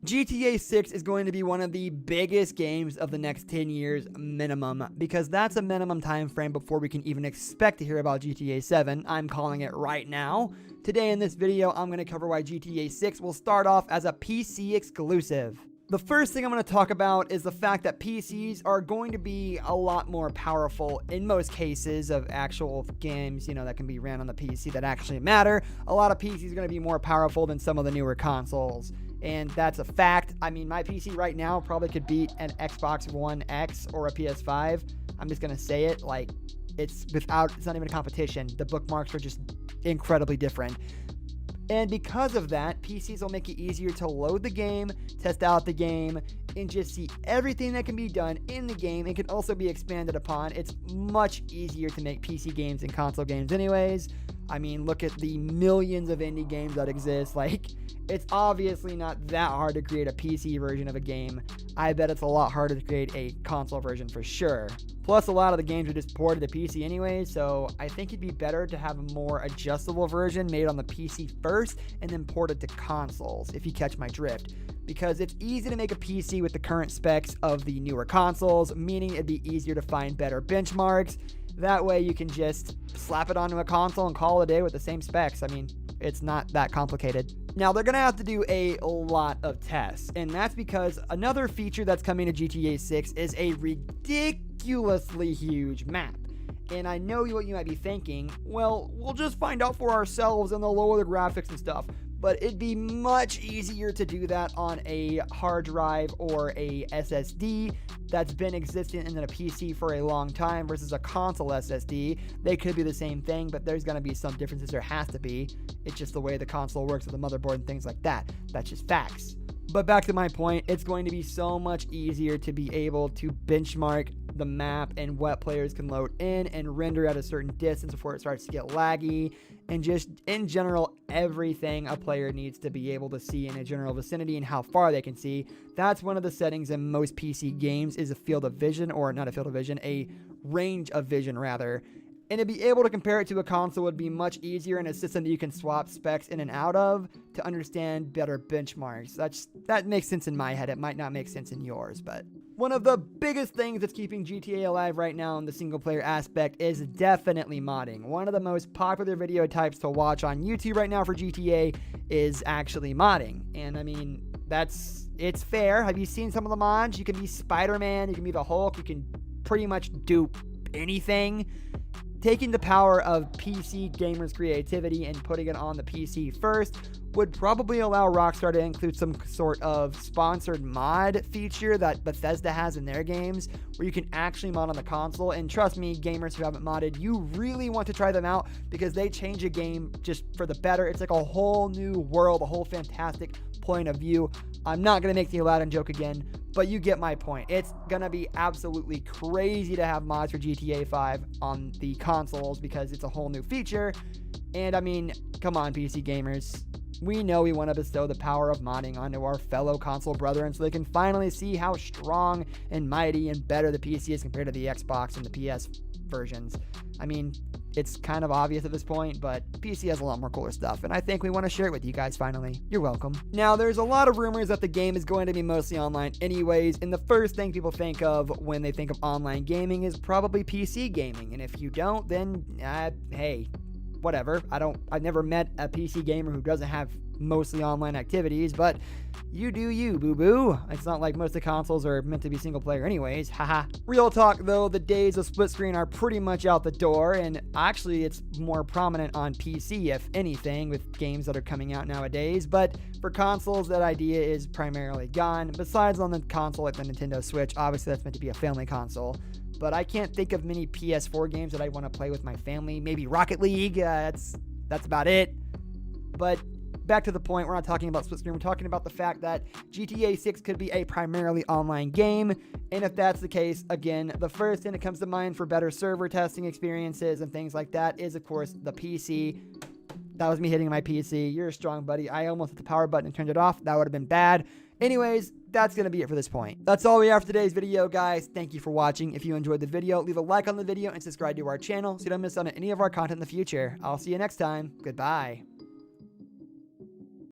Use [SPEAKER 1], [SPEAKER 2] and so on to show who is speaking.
[SPEAKER 1] GTA 6 is going to be one of the biggest games of the next 10 years minimum, because that's a minimum time frame before we can even expect to hear about GTA 7. I'm calling it right now. Today in this video, I'm going to cover why GTA 6 will start off as a PC exclusive. The first thing I'm going to talk about is the fact that PCs are going to be a lot more powerful in most cases of actual games, that can be ran on the PC that actually matter. A lot of PCs are going to be more powerful than some of the newer consoles. And that's a fact. I mean, my PC right now probably could beat an Xbox One X or a PS5. I'm just going to say it. It's not even a competition. The bookmarks are just incredibly different. And because of that, PCs will make it easier to load the game, test out the game, and just see everything that can be done in the game and can also be expanded upon. It's much easier to make PC games than console games anyways. I mean, look at the millions of indie games that exist. It's obviously not that hard to create a PC version of a game. I bet it's a lot harder to create a console version for sure. Plus, a lot of the games are just ported to PC anyway, so I think it'd be better to have a more adjustable version made on the PC first and then ported to consoles, if you catch my drift. Because it's easy to make a PC with the current specs of the newer consoles, meaning it'd be easier to find better benchmarks. That way you can just slap it onto a console and call it a day with the same specs. I mean, it's not that complicated. Now, they're going to have to do a lot of tests, and that's because another feature that's coming to GTA 6 is a ridiculously huge map. And I know what you might be thinking, well, we'll just find out for ourselves and they'll lower the graphics and stuff. But it'd be much easier to do that on a hard drive or a SSD that's been existing in a PC for a long time versus a console SSD. They could be the same thing, but there's going to be some differences. There has to be. It's just the way the console works with the motherboard and things like that. That's just facts. But back to my point, it's going to be so much easier to be able to benchmark the map and what players can load in and render at a certain distance before it starts to get laggy, and just in general everything a player needs to be able to see in a general vicinity and how far they can see. That's one of the settings in most PC games, is a field of vision, or not a field of vision, a range of vision rather. And to be able to compare it to a console would be much easier in a system that you can swap specs in and out of to understand better benchmarks. That makes sense in my head. It might not make sense in yours, but one of the biggest things that's keeping GTA alive right now in the single player aspect is definitely modding. One of the most popular video types to watch on YouTube right now for GTA is actually modding. And I mean, it's fair. Have you seen some of the mods? You can be Spider-Man, you can be the Hulk, you can pretty much do anything. Taking the power of PC gamers' creativity and putting it on the PC first would probably allow Rockstar to include some sort of sponsored mod feature that Bethesda has in their games, where you can actually mod on the console. And trust me, gamers who haven't modded, you really want to try them out, because they change a game just for the better. It's like a whole new world, a whole fantastic point of view. I'm not going to make the Aladdin joke again, but you get my point. It's going to be absolutely crazy to have mods for GTA 5 on the consoles, because it's a whole new feature. And I mean, come on, PC gamers. We know we want to bestow the power of modding onto our fellow console brethren so they can finally see how strong and mighty and better the PC is compared to the Xbox and the PS versions. I mean, it's kind of obvious at this point, but PC has a lot more cooler stuff, and I think we want to share it with you guys finally. You're welcome. Now, there's a lot of rumors that the game is going to be mostly online anyways, and the first thing people think of when they think of online gaming is probably PC gaming, and if you don't, then, hey, whatever. I've never met a PC gamer who doesn't have mostly online activities, but you do you, boo-boo. It's not like most of the consoles are meant to be single player anyways, haha. Real talk though, the days of split screen are pretty much out the door, and actually it's more prominent on PC, if anything, with games that are coming out nowadays. But for consoles, that idea is primarily gone. Besides on the console like the Nintendo Switch, obviously that's meant to be a family console. But I can't think of many PS4 games that I want to play with my family. Maybe Rocket League, that's about it. But back to the point, we're not talking about split screen. We're talking about the fact that GTA 6 could be a primarily online game. And if that's the case, again, the first thing that comes to mind for better server testing experiences and things like that is, of course, the PC. That was me hitting my PC. You're a strong buddy. I almost hit the power button and turned it off. That would have been bad. Anyways, that's going to be it for this point. That's all we have for today's video, guys. Thank you for watching. If you enjoyed the video, leave a like on the video and subscribe to our channel so you don't miss out on any of our content in the future. I'll see you next time. Goodbye.